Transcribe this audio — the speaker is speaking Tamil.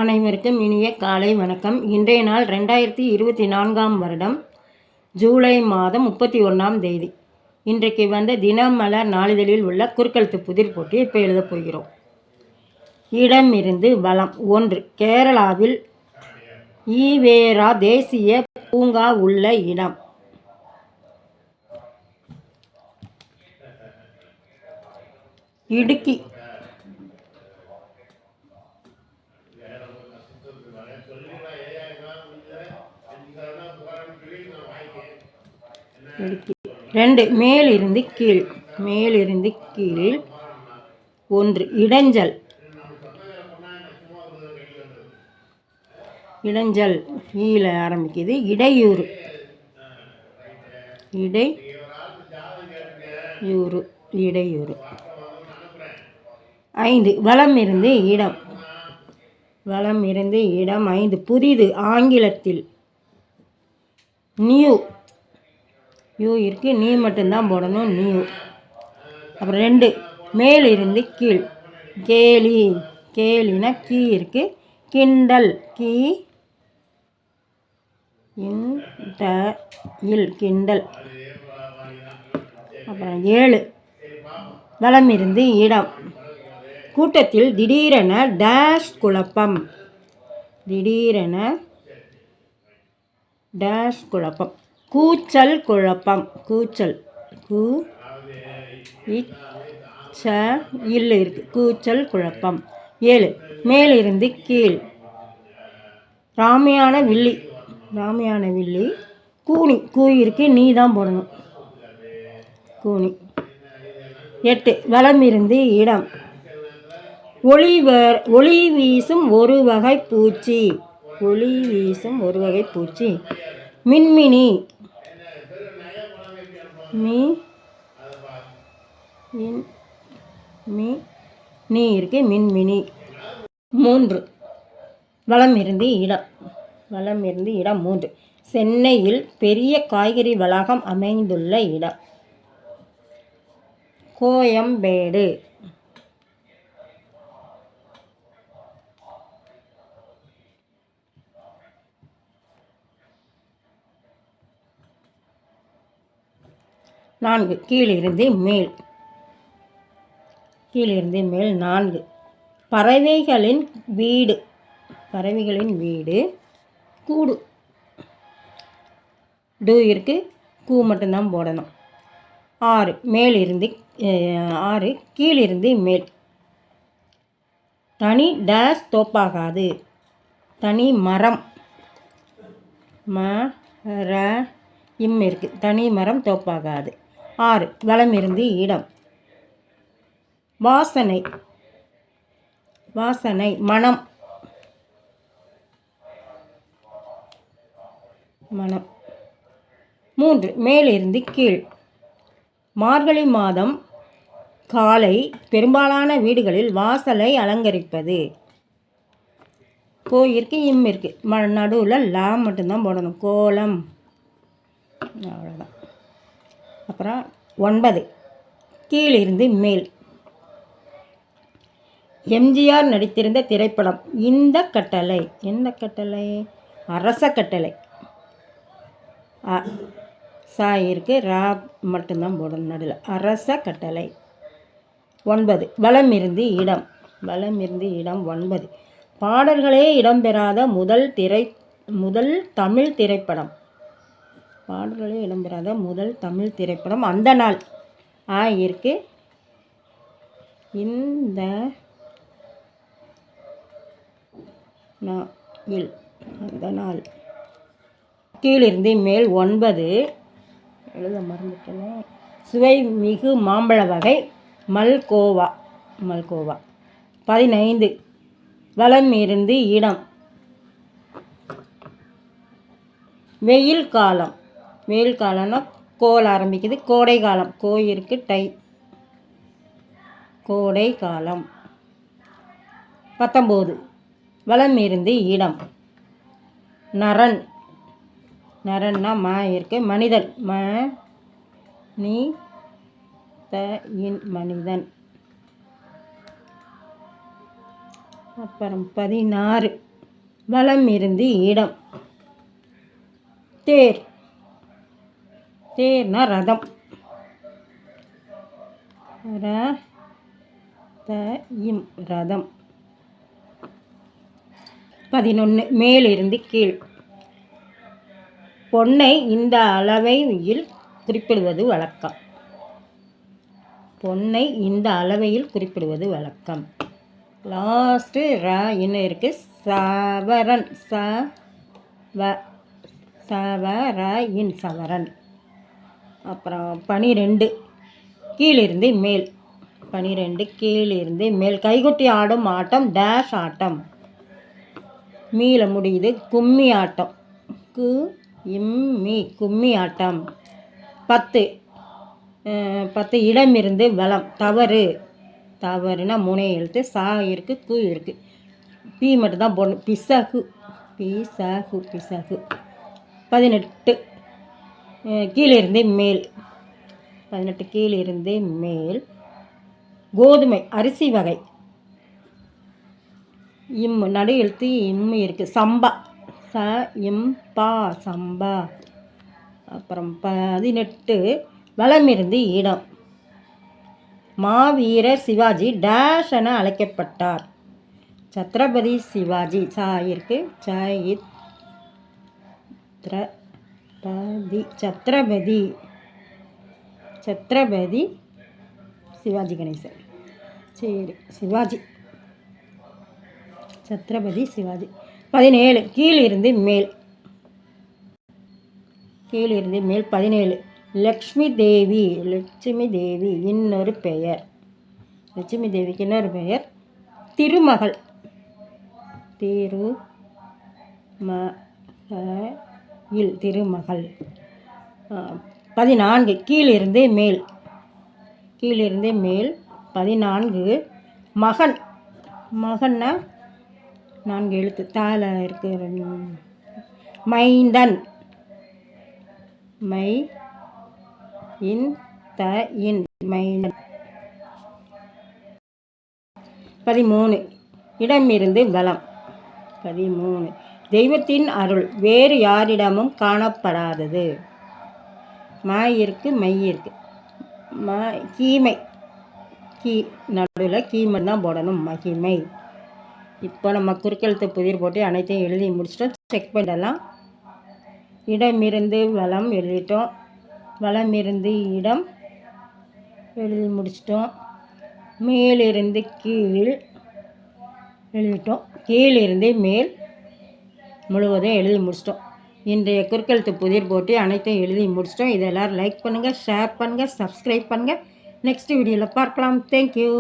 அனைவருக்கும் இனிய காலை வணக்கம். இன்றைய நாள் 2024ஆம் வருடம் ஜூலை மாதம் 31ஆம் தேதி. இன்றைக்கு வந்த தினமலர் நாளிதழில் உள்ள குறுக்கெழுத்து புதிர் போட்டி இப்போ எழுதப் போகிறோம். இடமிருந்து வலம். 1. கேரளாவில் ஈவேரா தேசிய பூங்கா உள்ள இடம். இடுக்கி. 2. மேலிருந்து கீழ். மேலிருந்து கீழ். 1. இடைஞ்சல். இடைஞ்சல் ஈல ஆரம்பிக்குது. இடையூறு. இடையூறு. இடையூறு. 5. வலம் இருந்து இடம். வலம் இருந்து இடம். 5. புதிது. ஆங்கிலத்தில் நியூ. யூ இருக்கு, நீ மட்டும்தான் போடணும், நியூ. அப்புறம் 2. மேலிருந்து கீழ். கேலி. கேலினா கீ இருக்கு, கிண்டல். கீ இல் கிண்டல். அப்புறம் 7. வலம் இருந்து இடம். கூட்டத்தில் திடீரென டேஷ் குழப்பம். திடீரென டேஷ் குழப்பம். கூச்சல் குழப்பம். கூச்சல். இல்ல இருக்கு, கூச்சல் குழப்பம். 7. மேலிருந்து கீழ். ராமையான வில்லி. ராமையான வில்லி. கூனி. கூ இருக்கு, நீ தான் போடணும், கூனி. 8. வலம் இருந்து இடம். ஒளி வீசும் ஒரு வகை பூச்சி. ஒளி வீசும் ஒரு வகை பூச்சி. மின்மினி. நீ இருக்கு, மின்மினி. 3. வலம் இருந்து இடம். வலம் இருந்து இடம். 3. சென்னையில் பெரிய காய்கறி வளாகம் அமைந்துள்ள இடம். கோயம்பேடு. 4. கீழிருந்து மேல். கீழிருந்து மேல். 4. பறவைகளின் வீடு. பறவைகளின் வீடு. கூடு. டு இருக்கு, கூ மட்டும்தான் போடணும். 6. மேலிருந்து 6. கீழிருந்து மேல். தனி டேஷ் தோப்பாகாது. தனி மரம். இம் இருக்கு, தனி மரம் தோப்பாகாது. 6. வலம் இருந்து இடம். வாசனை. வாசனை மனம். மனம். 3. மேலிருந்து கீழ். மார்கழி மாதம் காலை பெரும்பாலான வீடுகளில் வாசலை அலங்கரிப்பது. கோ இருக்கு, இம் இருக்கு, நடுவில் லா மட்டும்தான் போடணும். கோலம். அவ்வளோதான். அப்புறம் 9. கீழிருந்து மேல். எம்ஜிஆர் நடித்திருந்த திரைப்படம். இந்த கட்டளை. எந்த கட்டளை? அரச கட்டளை. சா இருக்கு, ரா மட்டும்தான் போடணும் நடுவில். அரச கட்டளை. 9. வலம் இருந்து இடம். வலம் இருந்து இடம். 9. பாடல்களே இடம்பெறாத முதல் தமிழ் திரைப்படம். பாடல்களே இடம்பெறாத முதல் தமிழ் திரைப்படம். அந்த நாள். இருக்கு, இந்த நாள். அந்த நாள். கீழிருந்து மேல். 9. எழுத மறந்துட்டேனே. சுவை மிகு மாம்பழ வகை. மல்கோவா. மல்கோவா. 15. வலம் இருந்து இடம். வெயில் காலம். வெயில் காலம்னா கோல் ஆரம்பிக்குது. கோடை காலம். கோ இருக்கு, டை. கோடை காலம். 19. வலம் இருந்து இடம். நரன். நரன்னா மா இருக்கு, மனிதன். நீ மனிதன். அப்புறம் 16 வலம் இருந்து இடம். தேர். தேர்னா ரதம். ரதம். 11 மேலிருந்து கீழ். பொன்னை இந்த அளவையில் குறிப்பிடுவது வழக்கம். பொன்னை இந்த அளவையில் குறிப்பிடுவது வழக்கம். லாஸ்ட்டு இன்னும் இருக்குது. சவரன். சவரன் சவரன். அப்புறம் 12 கீழிருந்து மேல். 12 கீழிருந்து மேல். கைகொட்டி ஆடும் ஆட்டம் டேஷ் ஆட்டம். மீள முடியுது. கும்மி ஆட்டம். கும்மி ஆட்டம். 10 இடமிருந்து வலம். தவறு. தவறுனா 3 எழுத்து. சா இருக்குது, கு இருக்குது. பி மட்டும்தான் போடணும். பிசகு. பிசகு. 18 கீழிருந்து மேல். 18 கீழிருந்து மேல். கோதுமை அரிசி வகை. நடு எழுத்து இருக்குது. சம்பா. பா சம்பா. அப்புறம் 18 வலமிருந்து இடம். மாவீரர் சிவாஜி டேஷ் என அழைக்கப்பட்டார். சத்ரபதி சிவாஜி. சத்ரபதி சிவாஜி கணேசன். சரி, சிவாஜி. சத்ரபதி சிவாஜி. 17 கீழிருந்து மேல். கீழிருந்து மேல். 17 லக்ஷ்மி தேவி. இன்னொரு பெயர். லட்சுமி தேவிக்கு இன்னொரு பெயர் திருமகள். திருமகள். 14 கீழிருந்து மேல். கீழிருந்து மேல். 14 மகன். மகன்னா 4 எழுத்து. தால இருக்கு. மைந்தன். மைந்தன். 13 இடமிருந்து வலம். 13 தெய்வத்தின் அருள் வேறு யாரிடமும் காணப்படாதது. மை இருக்கு. கீமை. நடுவில் கீமை தான் போடணும். மகிமை. இப்போ நம்ம குறுக்கெழுத்து புதிர் போட்டு அனைத்தையும் எழுதி முடிச்சிட்டோம். செக் பண்ணலாம். இடமிருந்து வலம் எழுதிட்டோம். வலமிருந்து இடம் எழுதி முடிச்சிட்டோம். மேலிருந்து கீழ் எழுதிட்டோம். கீழிருந்து மேல் முழுவதும் எழுதி முடிச்சிட்டோம். இன்றைய குறுக்கெழுத்து புதிர் போட்டு அனைத்தையும் எழுதி முடிச்சிட்டோம். இதை எல்லோரும் லைக் பண்ணுங்கள், ஷேர் பண்ணுங்கள், சப்ஸ்கிரைப் பண்ணுங்கள். நெக்ஸ்ட் வீடியோவில் பார்க்கலாம். தேங்க்யூ.